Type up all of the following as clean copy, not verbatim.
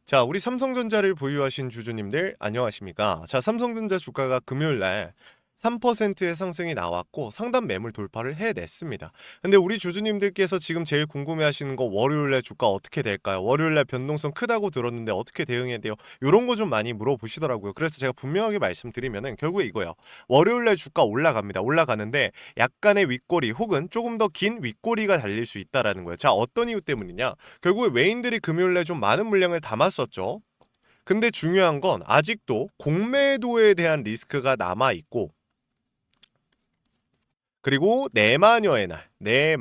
자, 우리 삼성전자를 보유하신 주주님들 안녕하십니까? 자, 삼성전자 주가가 금요일 날 3%의 상승이 나왔고 상단 매물 돌파를 해냈습니다. 근데 우리 주주님들께서 지금 제일 궁금해하시는 거 월요일날 주가 어떻게 될까요? 월요일날 변동성 크다고 들었는데 어떻게 대응해야 돼요? 이런 거 좀 많이 물어보시더라고요. 그래서 제가 분명하게 말씀드리면은 결국에 이거예요. 월요일날 주가 올라갑니다. 올라가는데 약간의 윗꼬리 혹은 조금 더 긴 윗꼬리가 달릴 수 있다라는 거예요. 자, 어떤 이유 때문이냐? 결국에 외인들이 금요일날 좀 많은 물량을 담았었죠. 근데 중요한 건 아직도 공매도에 대한 리스크가 남아있고 그리고 내마녀의 날에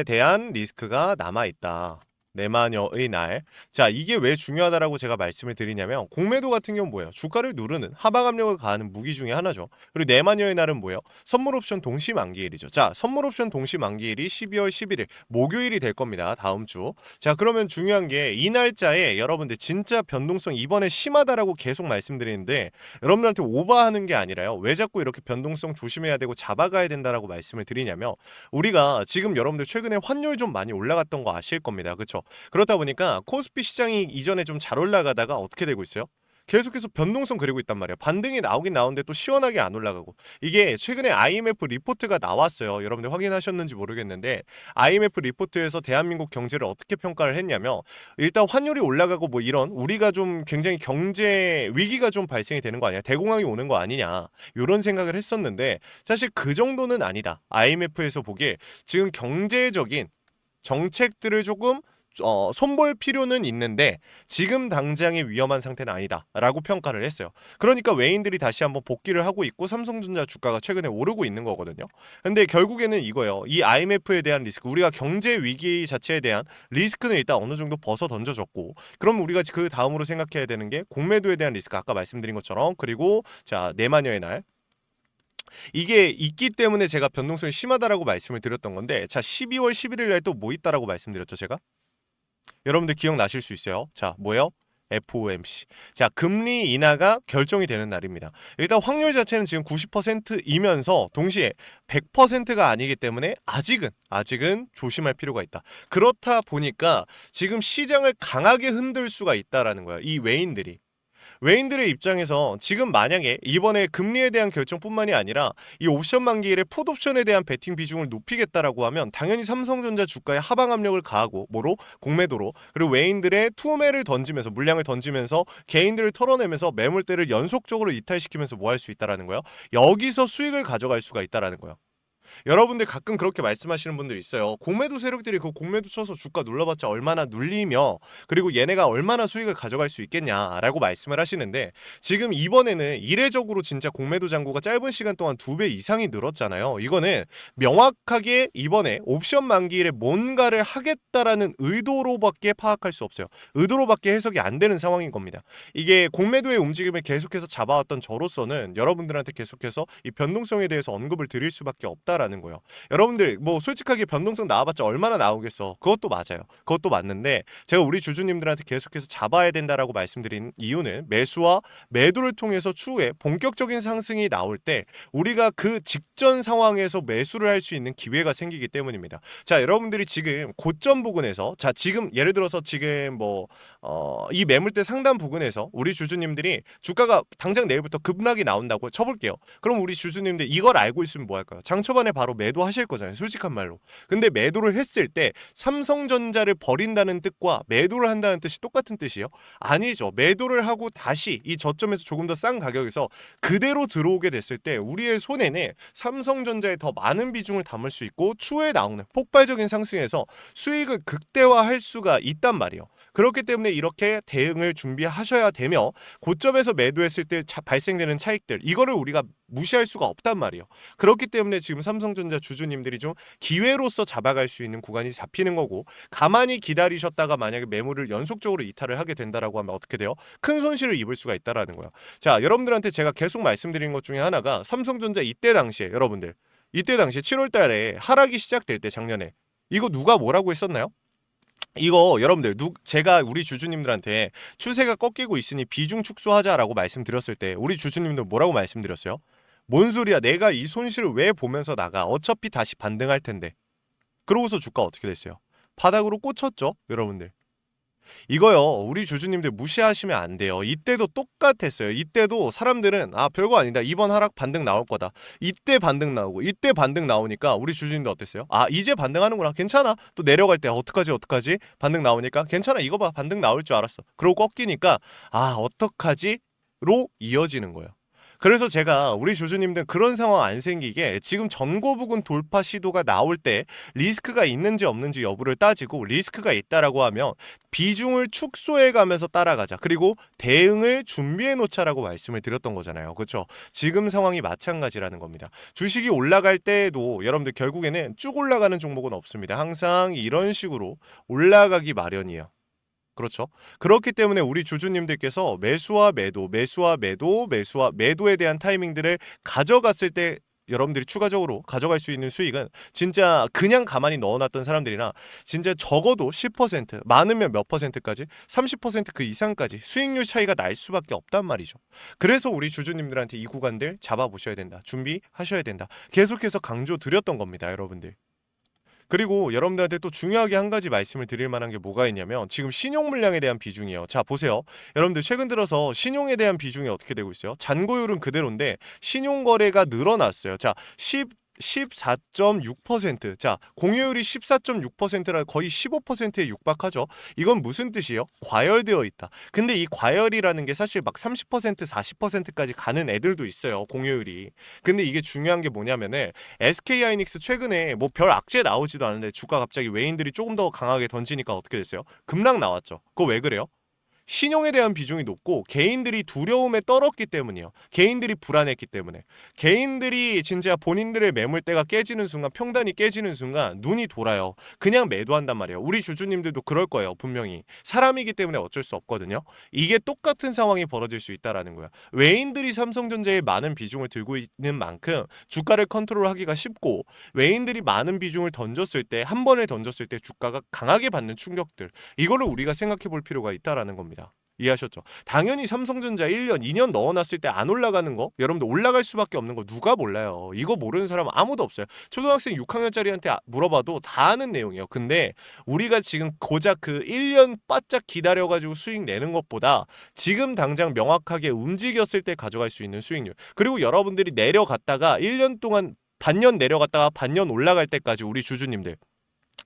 대한 리스크가 남아있다. 내마녀의 날. 자, 이게 왜 중요하다라고 제가 말씀을 드리냐면 공매도 같은 경우는 뭐예요? 주가를 누르는 하방 압력을 가하는 무기 중에 하나죠. 그리고 내마녀의 날은 뭐예요? 선물 옵션 동시 만기일이죠. 자, 선물 옵션 동시 만기일이 12월 11일 목요일이 될 겁니다. 다음 주. 자, 그러면 중요한 게 이 날짜에 여러분들 진짜 변동성 이번에 심하다라고 계속 말씀드리는데 여러분들한테 오버하는 게 아니라요. 왜 자꾸 이렇게 변동성 조심해야 되고 잡아가야 된다라고 말씀을 드리냐면 우리가 지금 여러분들 최근에 환율 좀 많이 올라갔던 거 아실 겁니다. 그렇죠? 그렇다 보니까 코스피 시장이 이전에 좀 잘 올라가다가 어떻게 되고 있어요? 계속해서 변동성 그리고 있단 말이에요. 반등이 나오긴 나오는데 또 시원하게 안 올라가고 이게 최근에 IMF 리포트가 나왔어요. 여러분들 확인하셨는지 모르겠는데 IMF 리포트에서 대한민국 경제를 어떻게 평가를 했냐면 일단 환율이 올라가고 뭐 이런 우리가 좀 굉장히 경제 위기가 좀 발생이 되는 거 아니야? 대공황이 오는 거 아니냐? 이런 생각을 했었는데 사실 그 정도는 아니다. IMF에서 보기에 지금 경제적인 정책들을 조금 손볼 필요는 있는데 지금 당장의 위험한 상태는 아니다라고 평가를 했어요. 그러니까 외인들이 다시 한번 복귀를 하고 있고 삼성전자 주가가 최근에 오르고 있는 거거든요. 근데 결국에는 이거예요. 이 IMF에 대한 리스크, 우리가 경제 위기 자체에 대한 리스크는 일단 어느 정도 벗어 던져졌고 그럼 우리가 그 다음으로 생각해야 되는 게 공매도에 대한 리스크 아까 말씀드린 것처럼 그리고 자, 내마녀의 날 이게 있기 때문에 제가 변동성이 심하다라고 말씀을 드렸던 건데 자 12월 11일 날 또 뭐 있다라고 말씀드렸죠 제가? 여러분들 기억나실 수 있어요. 자 뭐예요? FOMC. 자 금리 인하가 결정이 되는 날입니다. 일단 확률 자체는 지금 90%이면서 동시에 100%가 아니기 때문에 아직은 조심할 필요가 있다. 그렇다 보니까 지금 시장을 강하게 흔들 수가 있다라는 거예요. 이 외인들의 입장에서 지금 만약에 이번에 금리에 대한 결정뿐만이 아니라 이 옵션 만기일에 풋옵션에 대한 베팅 비중을 높이겠다라고 하면 당연히 삼성전자 주가에 하방 압력을 가하고 뭐로? 공매도로 그리고 외인들의 투매를 던지면서 물량을 던지면서 개인들을 털어내면서 매물대를 연속적으로 이탈시키면서 뭐 할 수 있다라는 거예요. 여기서 수익을 가져갈 수가 있다라는 거예요. 여러분들 가끔 그렇게 말씀하시는 분들 있어요. 공매도 세력들이 그 공매도 쳐서 주가 눌러봤자 얼마나 눌리며 그리고 얘네가 얼마나 수익을 가져갈 수 있겠냐라고 말씀을 하시는데 지금 이번에는 이례적으로 진짜 공매도 잔고가 짧은 시간 동안 2배 이상이 늘었잖아요. 이거는 명확하게 이번에 옵션 만기일에 뭔가를 하겠다라는 의도로밖에 파악할 수 없어요. 의도로밖에 해석이 안 되는 상황인 겁니다. 이게 공매도의 움직임을 계속해서 잡아왔던 저로서는 여러분들한테 계속해서 이 변동성에 대해서 언급을 드릴 수밖에 없다라는 거예요. 여러분들 뭐 솔직하게 변동성 나와봤자 얼마나 나오겠어. 그것도 맞아요. 그것도 맞는데 제가 우리 주주님들한테 계속해서 잡아야 된다라고 말씀드린 이유는 매수와 매도를 통해서 추후에 본격적인 상승이 나올 때 우리가 그 직전 상황에서 매수를 할 수 있는 기회가 생기기 때문입니다. 자, 여러분들이 지금 고점 부근에서 자 지금 예를 들어서 지금 이 매물대 상단 부근에서 우리 주주님들이 주가가 당장 내일부터 급락이 나온다고 쳐볼게요. 그럼 우리 주주님들 이걸 알고 있으면 뭐 할까요? 장 초반에 바로 매도하실 거잖아요. 솔직한 말로. 근데 매도를 했을 때 삼성전자를 버린다는 뜻과 매도를 한다는 뜻이 똑같은 뜻이에요? 아니죠. 매도를 하고 다시 이 저점에서 조금 더 싼 가격에서 그대로 들어오게 됐을 때 우리의 손에는 삼성전자에 더 많은 비중을 담을 수 있고 추후에 나오는 폭발적인 상승에서 수익을 극대화할 수가 있단 말이에요. 그렇기 때문에 이렇게 대응을 준비하셔야 되며 고점에서 매도했을 때 발생되는 차익들 이거를 우리가 무시할 수가 없단 말이에요. 그렇기 때문에 지금 삼성전자 주주님들이 좀 기회로서 잡아갈 수 있는 구간이 잡히는 거고 가만히 기다리셨다가 만약에 매물을 연속적으로 이탈을 하게 된다라고 하면 어떻게 돼요? 큰 손실을 입을 수가 있다라는 거예요. 자, 여러분들한테 제가 계속 말씀드린 것 중에 하나가 삼성전자 이때 당시에 여러분들 이때 당시에 7월 달에 하락이 시작될 때 작년에 이거 누가 뭐라고 했었나요? 이거 여러분들 제가 우리 주주님들한테 추세가 꺾이고 있으니 비중 축소하자라고 말씀드렸을 때 우리 주주님들 뭐라고 말씀드렸어요? 뭔 소리야? 내가 이 손실을 왜 보면서 나가? 어차피 다시 반등할 텐데. 그러고서 주가 어떻게 됐어요? 바닥으로 꽂혔죠, 여러분들. 이거요, 우리 주주님들 무시하시면 안 돼요. 이때도 똑같았어요. 이때도 사람들은 별거 아니다, 이번 하락 반등 나올 거다. 이때 반등 나오고 이때 반등 나오니까 우리 주주님들 어땠어요? 이제 반등하는구나, 괜찮아. 또 내려갈 때 어떡하지 반등 나오니까 괜찮아, 이거 봐, 반등 나올 줄 알았어. 그러고 꺾이니까 어떡하지? 로 이어지는 거예요. 그래서 제가 우리 주주님들 그런 상황 안 생기게 지금 전고 부근 돌파 시도가 나올 때 리스크가 있는지 없는지 여부를 따지고, 리스크가 있다라고 하면 비중을 축소해 가면서 따라가자. 그리고 대응을 준비해 놓자라고 말씀을 드렸던 거잖아요. 그렇죠? 지금 상황이 마찬가지라는 겁니다. 주식이 올라갈 때에도 여러분들 결국에는 쭉 올라가는 종목은 없습니다. 항상 이런 식으로 올라가기 마련이에요. 그렇죠. 그렇기 때문에 우리 주주님들께서 매수와 매도, 매수와 매도, 매수와 매도에 대한 타이밍들을 가져갔을 때 여러분들이 추가적으로 가져갈 수 있는 수익은 진짜 그냥 가만히 넣어놨던 사람들이나 진짜 적어도 10%, 많으면 몇 퍼센트까지, 30%그 이상까지 수익률 차이가 날 수밖에 없단 말이죠. 그래서 우리 주주님들한테 이 구간들 잡아보셔야 된다, 준비하셔야 된다, 계속해서 강조 드렸던 겁니다, 여러분들. 그리고 여러분들한테 또 중요하게 한 가지 말씀을 드릴 만한 게 뭐가 있냐면, 지금 신용 물량에 대한 비중이에요. 자, 보세요. 여러분들 최근 들어서 신용에 대한 비중이 어떻게 되고 있어요? 잔고율은 그대로인데 신용 거래가 늘어났어요. 자, 14.6%. 자, 공유율이 14.6%라 거의 15%에 육박하죠. 이건 무슨 뜻이에요? 과열되어 있다. 근데 이 과열이라는 게 사실 막 30%, 40%까지 가는 애들도 있어요, 공유율이. 근데 이게 중요한 게 뭐냐면은 SK하이닉스 최근에 뭐 별 악재 나오지도 않은데 주가 갑자기 외인들이 조금 더 강하게 던지니까 어떻게 됐어요? 급락 나왔죠. 그거 왜 그래요? 신용에 대한 비중이 높고 개인들이 두려움에 떨었기 때문이에요. 개인들이 불안했기 때문에. 개인들이 진짜 본인들의 매물대가 깨지는 순간, 평단이 깨지는 순간 눈이 돌아요. 그냥 매도한단 말이에요. 우리 주주님들도 그럴 거예요, 분명히. 사람이기 때문에 어쩔 수 없거든요. 이게 똑같은 상황이 벌어질 수 있다라는 거야. 외인들이 삼성전자에 많은 비중을 들고 있는 만큼 주가를 컨트롤하기가 쉽고, 외인들이 많은 비중을 던졌을 때, 한 번에 던졌을 때 주가가 강하게 받는 충격들, 이거를 우리가 생각해 볼 필요가 있다라는 겁니다. 이해하셨죠? 당연히 삼성전자 1년, 2년 넣어놨을 때 안 올라가는 거, 여러분들 올라갈 수밖에 없는 거 누가 몰라요? 이거 모르는 사람 아무도 없어요. 초등학생 6학년짜리한테 물어봐도 다 아는 내용이에요. 근데 우리가 지금 고작 그 1년 바짝 기다려가지고 수익 내는 것보다 지금 당장 명확하게 움직였을 때 가져갈 수 있는 수익률, 그리고 여러분들이 내려갔다가 1년 동안 반년 내려갔다가 반년 올라갈 때까지 우리 주주님들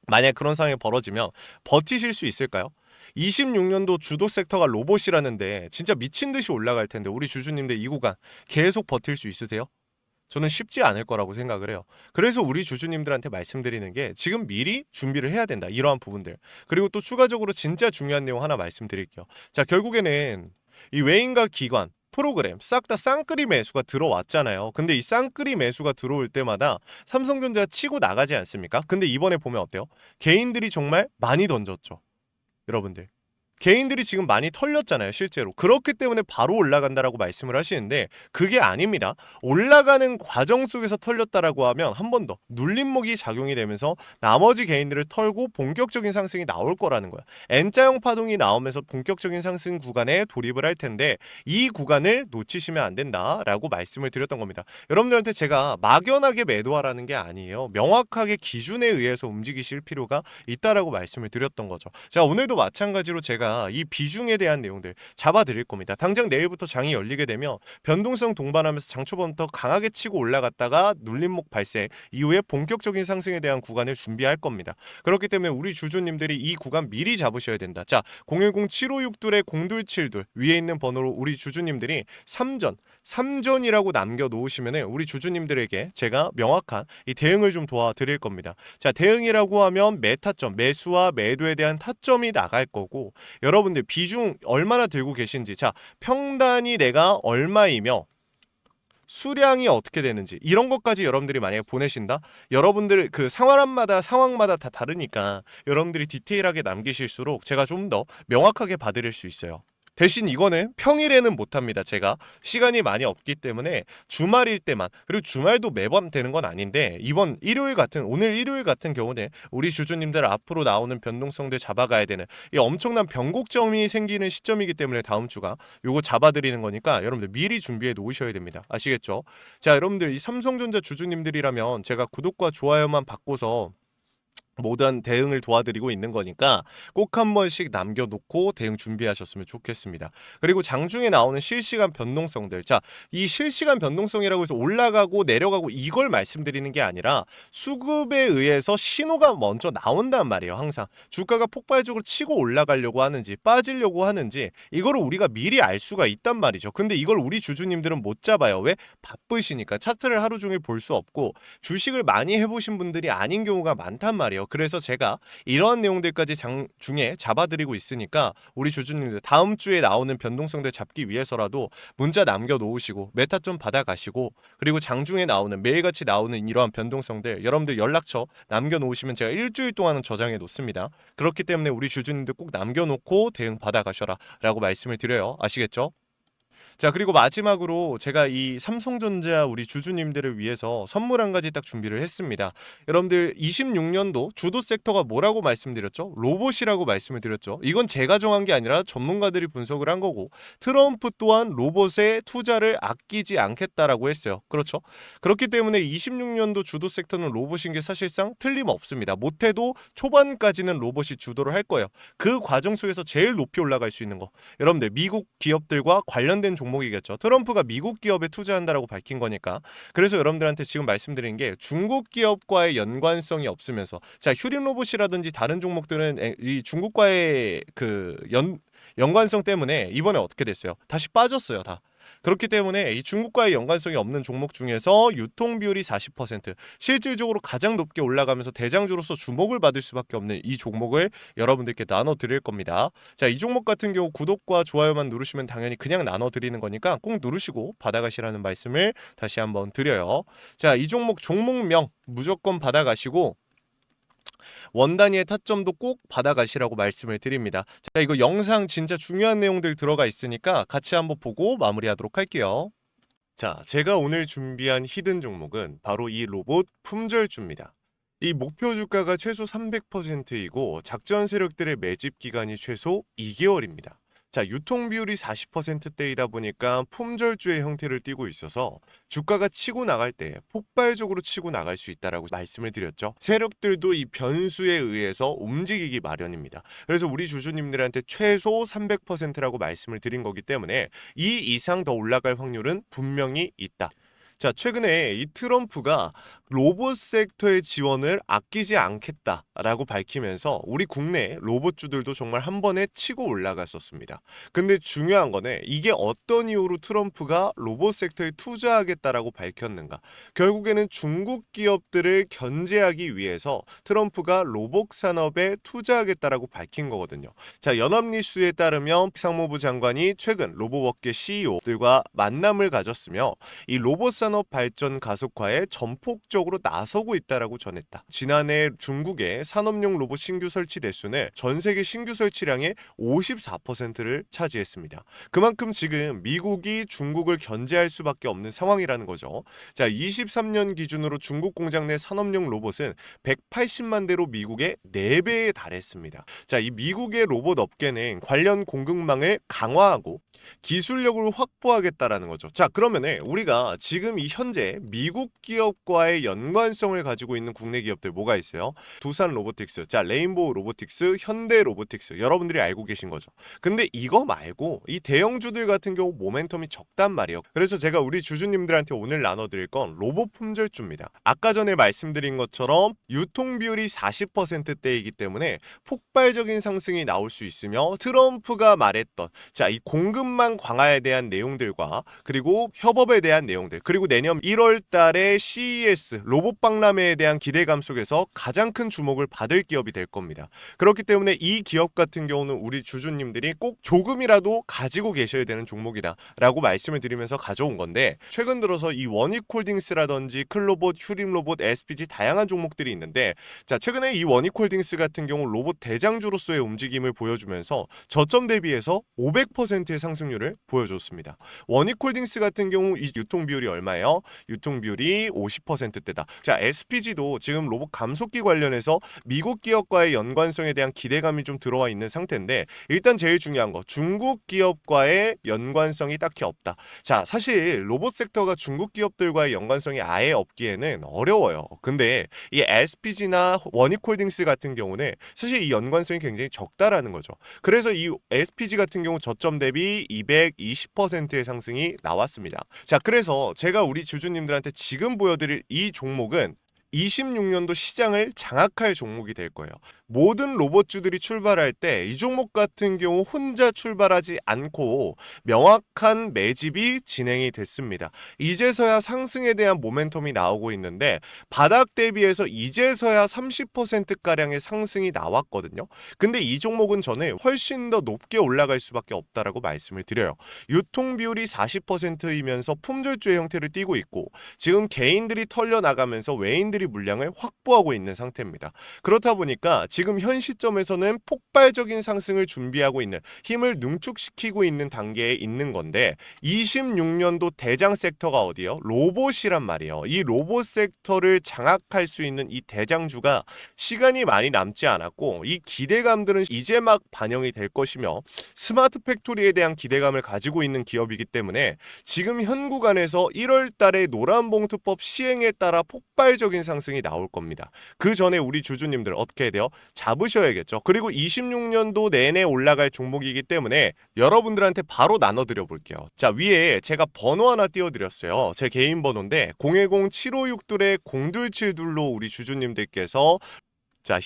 만약 그런 상황이 벌어지면 버티실 수 있을까요? 26년도 주도 섹터가 로봇이라는데 진짜 미친 듯이 올라갈 텐데 우리 주주님들 이 구간 계속 버틸 수 있으세요? 저는 쉽지 않을 거라고 생각을 해요. 그래서 우리 주주님들한테 말씀드리는 게 지금 미리 준비를 해야 된다, 이러한 부분들. 그리고 또 추가적으로 진짜 중요한 내용 하나 말씀드릴게요. 자, 결국에는 이 외인과 기관 프로그램 싹 다 쌍끌이 매수가 들어왔잖아요. 근데 이 쌍끌이 매수가 들어올 때마다 삼성전자 치고 나가지 않습니까? 근데 이번에 보면 어때요? 개인들이 정말 많이 던졌죠, 여러분들. 개인들이 지금 많이 털렸잖아요, 실제로. 그렇기 때문에 바로 올라간다라고 말씀을 하시는데 그게 아닙니다. 올라가는 과정 속에서 털렸다라고 하면 한 번 더 눌림목이 작용이 되면서 나머지 개인들을 털고 본격적인 상승이 나올 거라는 거야. N자형 파동이 나오면서 본격적인 상승 구간에 돌입을 할 텐데 이 구간을 놓치시면 안 된다라고 말씀을 드렸던 겁니다. 여러분들한테 제가 막연하게 매도하라는 게 아니에요. 명확하게 기준에 의해서 움직이실 필요가 있다라고 말씀을 드렸던 거죠. 자, 오늘도 마찬가지로 제가 이 비중에 대한 내용들 잡아드릴 겁니다. 당장 내일부터 장이 열리게 되면 변동성 동반하면서 장 초반부터 강하게 치고 올라갔다가 눌림목 발생 이후에 본격적인 상승에 대한 구간을 준비할 겁니다. 그렇기 때문에 우리 주주님들이 이 구간 미리 잡으셔야 된다. 자, 010-7562-0272 위에 있는 번호로 우리 주주님들이 3전이라고 남겨놓으시면 우리 주주님들에게 제가 명확한 이 대응을 좀 도와드릴 겁니다. 자, 대응이라고 하면 매타점, 매수와 매도에 대한 타점이 나갈 거고, 여러분들 비중 얼마나 들고 계신지, 자, 평단이 내가 얼마이며 수량이 어떻게 되는지 이런 것까지 여러분들이 만약에 보내신다? 여러분들 그 상황마다 다 다르니까 여러분들이 디테일하게 남기실수록 제가 좀 더 명확하게 봐드릴 수 있어요. 대신 이거는 평일에는 못합니다. 제가 시간이 많이 없기 때문에 주말일 때만, 그리고 주말도 매번 되는 건 아닌데 오늘 일요일 같은 경우는 우리 주주님들 앞으로 나오는 변동성들 잡아가야 되는 이 엄청난 변곡점이 생기는 시점이기 때문에 다음 주가 요거 잡아드리는 거니까 여러분들 미리 준비해 놓으셔야 됩니다. 아시겠죠? 자, 여러분들 이 삼성전자 주주님들이라면 제가 구독과 좋아요만 받고서 모든 대응을 도와드리고 있는 거니까 꼭 한 번씩 남겨놓고 대응 준비하셨으면 좋겠습니다. 그리고 장중에 나오는 실시간 변동성들. 자, 이 실시간 변동성이라고 해서 올라가고 내려가고 이걸 말씀드리는 게 아니라 수급에 의해서 신호가 먼저 나온단 말이에요. 항상 주가가 폭발적으로 치고 올라가려고 하는지 빠지려고 하는지 이거를 우리가 미리 알 수가 있단 말이죠. 근데 이걸 우리 주주님들은 못 잡아요. 왜? 바쁘시니까 차트를 하루 종일 볼 수 없고 주식을 많이 해보신 분들이 아닌 경우가 많단 말이에요. 그래서 제가 이러한 내용들까지 장중에 잡아드리고 있으니까 우리 주주님들 다음 주에 나오는 변동성들 잡기 위해서라도 문자 남겨놓으시고 메타점 받아가시고 그리고 장중에 나오는 매일같이 나오는 이러한 변동성들 여러분들 연락처 남겨놓으시면 제가 일주일 동안은 저장해 놓습니다. 그렇기 때문에 우리 주주님들 꼭 남겨놓고 대응 받아가셔라 라고 말씀을 드려요. 아시겠죠? 자, 그리고 마지막으로 제가 이 삼성전자 우리 주주님들을 위해서 선물 한 가지 딱 준비를 했습니다. 여러분들 26년도 주도 섹터가 뭐라고 말씀드렸죠? 로봇이라고 말씀을 드렸죠. 이건 제가 정한 게 아니라 전문가들이 분석을 한 거고 트럼프 또한 로봇에 투자를 아끼지 않겠다라고 했어요. 그렇죠? 그렇기 때문에 26년도 주도 섹터는 로봇인 게 사실상 틀림없습니다. 못해도 초반까지는 로봇이 주도를 할 거예요. 그 과정 속에서 제일 높이 올라갈 수 있는 거. 여러분들 미국 기업들과 관련된 종목이겠죠. 트럼프가 미국 기업에 투자한다라고 밝힌 거니까. 그래서 여러분들한테 지금 말씀드린 게 중국 기업과의 연관성이 없으면서 자, 휴림 로봇이라든지 다른 종목들은 이 중국과의 그 연관성 때문에 이번에 어떻게 됐어요? 다시 빠졌어요, 다. 그렇기 때문에 이 중국과의 연관성이 없는 종목 중에서 유통 비율이 40%, 실질적으로 가장 높게 올라가면서 대장주로서 주목을 받을 수밖에 없는 이 종목을 여러분들께 나눠 드릴 겁니다. 자, 이 종목 같은 경우 구독과 좋아요만 누르시면 당연히 그냥 나눠 드리는 거니까 꼭 누르시고 받아가시라는 말씀을 다시 한번 드려요. 자, 이 종목명 무조건 받아가시고 원 단위의 타점도 꼭 받아가시라고 말씀을 드립니다. 자, 이거 영상 진짜 중요한 내용들 들어가 있으니까 같이 한번 보고 마무리하도록 할게요. 자, 제가 오늘 준비한 히든 종목은 바로 이 로봇 품절주입니다. 이 목표 주가가 최소 300%이고 작전 세력들의 매집 기간이 최소 2개월입니다. 자, 유통 비율이 40%대이다 보니까 품절주의 형태를 띠고 있어서 주가가 치고 나갈 때 폭발적으로 치고 나갈 수 있다라고 말씀을 드렸죠. 세력들도 이 변수에 의해서 움직이기 마련입니다. 그래서 우리 주주님들한테 최소 300%라고 말씀을 드린 거기 때문에 이 이상 더 올라갈 확률은 분명히 있다. 자, 최근에 이 트럼프가 로봇 섹터의 지원을 아끼지 않겠다라고 밝히면서 우리 국내 로봇주들도 정말 한 번에 치고 올라갔었습니다. 근데 중요한 거는 이게 어떤 이유로 트럼프가 로봇 섹터에 투자하겠다라고 밝혔는가? 결국에는 중국 기업들을 견제하기 위해서 트럼프가 로봇 산업에 투자하겠다라고 밝힌 거거든요. 자, 연합뉴스에 따르면 상무부 장관이 최근 로봇업계 CEO들과 만남을 가졌으며 이 로봇 산업 발전 가속화에 전폭적으로 나서고 있다라고 전했다. 지난해 중국의 산업용 로봇 신규 설치 대수는 전 세계 신규 설치량의 54%를 차지했습니다. 그만큼 지금 미국이 중국을 견제할 수밖에 없는 상황이라는 거죠. 자, 23년 기준으로 중국 공장 내 산업용 로봇은 180만 대로 미국의 4배에 달했습니다. 자, 이 미국의 로봇 업계는 관련 공급망을 강화하고 기술력을 확보하겠다라는 거죠. 자, 그러면은 우리가 지금 이 현재 미국 기업과의 연관성을 가지고 있는 국내 기업들 뭐가 있어요? 두산 로보틱스, 자, 레인보우 로보틱스, 현대 로보틱스 여러분들이 알고 계신 거죠. 근데 이거 말고 이 대형주들 같은 경우 모멘텀이 적단 말이에요. 그래서 제가 우리 주주님들한테 오늘 나눠드릴 건 로봇 품절주입니다. 아까 전에 말씀드린 것처럼 유통 비율이 40%대이기 때문에 폭발적인 상승이 나올 수 있으며 트럼프가 말했던 자, 이 공급망 강화에 대한 내용들과 그리고 협업에 대한 내용들 그리고 내년 1월 달에 CES 로봇 박람회에 대한 기대감 속에서 가장 큰 주목을 받을 기업이 될 겁니다. 그렇기 때문에 이 기업 같은 경우는 우리 주주님들이 꼭 조금이라도 가지고 계셔야 되는 종목이다 라고 말씀을 드리면서 가져온 건데 최근 들어서 이 원익홀딩스라든지 클로봇, 휴림로봇, SPG 다양한 종목들이 있는데 자, 최근에 이 원익홀딩스 같은 경우 로봇 대장주로서의 움직임을 보여주면서 저점 대비해서 500%의 상승률을 보여줬습니다. 원익홀딩스 같은 경우 이 유통 비율이 얼마예요? 얼마예요? 유통 비율이 50%대다. 자, SPG도 지금 로봇 감속기 관련해서 미국 기업과의 연관성에 대한 기대감이 좀 들어와 있는 상태인데, 일단 제일 중요한 거, 중국 기업과의 연관성이 딱히 없다. 자, 사실 로봇 섹터가 중국 기업들과의 연관성이 아예 없기에는 어려워요. 근데 이 SPG나 원익홀딩스 같은 경우는 사실 이 연관성이 굉장히 적다라는 거죠. 그래서 이 SPG 같은 경우 저점 대비 220%의 상승이 나왔습니다. 자, 그래서 제가 우리 주주님들한테 지금 보여드릴 이 종목은 26년도 시장을 장악할 종목이 될 거예요. 모든 로봇주들이 출발할 때 이 종목 같은 경우 혼자 출발하지 않고 명확한 매집이 진행이 됐습니다. 이제서야 상승에 대한 모멘텀이 나오고 있는데, 바닥 대비해서 이제서야 30%가량의 상승이 나왔거든요. 근데 이 종목은 저는 훨씬 더 높게 올라갈 수밖에 없다라고 말씀을 드려요. 유통 비율이 40%이면서 품절주의 형태를 띠고 있고, 지금 개인들이 털려나가면서 외인들이 물량을 확보하고 있는 상태입니다. 그렇다 보니까 지금 현 시점에서는 폭발적인 상승을 준비하고 있는, 힘을 능축시키고 있는 단계에 있는 건데, 26년도 대장 섹터가 어디요? 로봇이란 말이에요. 이 로봇 섹터를 장악할 수 있는 이 대장주가 시간이 많이 남지 않았고, 이 기대감들은 이제 막 반영이 될 것이며, 스마트 팩토리에 대한 기대감을 가지고 있는 기업이기 때문에 지금 현 구간에서 1월 달에 노란봉투법 시행에 따라 폭발적인 상승이 나올 겁니다. 그 전에 우리 주주님들 어떻게 해야 돼요? 잡으셔야겠죠. 그리고 26년도 내내 올라갈 종목이기 때문에 여러분들한테 바로 나눠드려 볼게요. 자, 위에 제가 번호 하나 띄워드렸어요. 제 개인 번호인데 010-756-0272로 우리 주주님들께서, 자,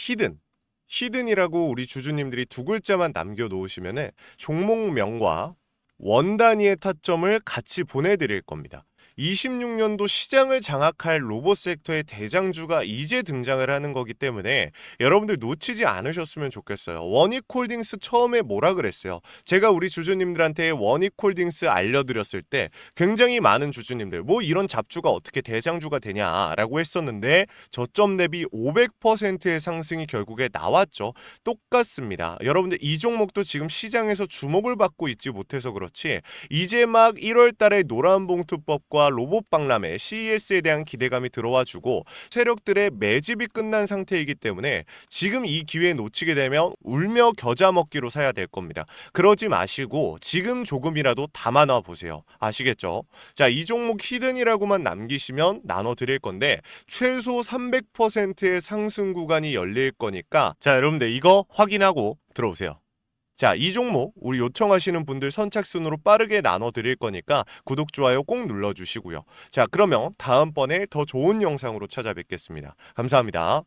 히든이라고 우리 주주님들이 두 글자만 남겨놓으시면 종목명과 원 단위의 타점을 같이 보내드릴 겁니다. 26년도 시장을 장악할 로봇 섹터의 대장주가 이제 등장을 하는 거기 때문에 여러분들 놓치지 않으셨으면 좋겠어요. 원익홀딩스 처음에 뭐라 그랬어요? 제가 우리 주주님들한테 원익홀딩스 알려드렸을 때 굉장히 많은 주주님들 뭐 이런 잡주가 어떻게 대장주가 되냐라고 했었는데, 저점 대비 500%의 상승이 결국에 나왔죠. 똑같습니다. 여러분들 이 종목도 지금 시장에서 주목을 받고 있지 못해서 그렇지, 이제 막 1월 달에 노란봉투법과 로봇 박람회 CES에 대한 기대감이 들어와주고 세력들의 매집이 끝난 상태이기 때문에 지금 이 기회 놓치게 되면 울며 겨자 먹기로 사야 될 겁니다. 그러지 마시고 지금 조금이라도 담아놔 보세요. 아시겠죠? 자, 이 종목 히든이라고만 남기시면 나눠드릴 건데 최소 300%의 상승 구간이 열릴 거니까, 자, 여러분들 이거 확인하고 들어오세요. 자, 이 종목 우리 요청하시는 분들 선착순으로 빠르게 나눠드릴 거니까 구독, 좋아요 꼭 눌러주시고요. 자, 그러면 다음번에 더 좋은 영상으로 찾아뵙겠습니다. 감사합니다.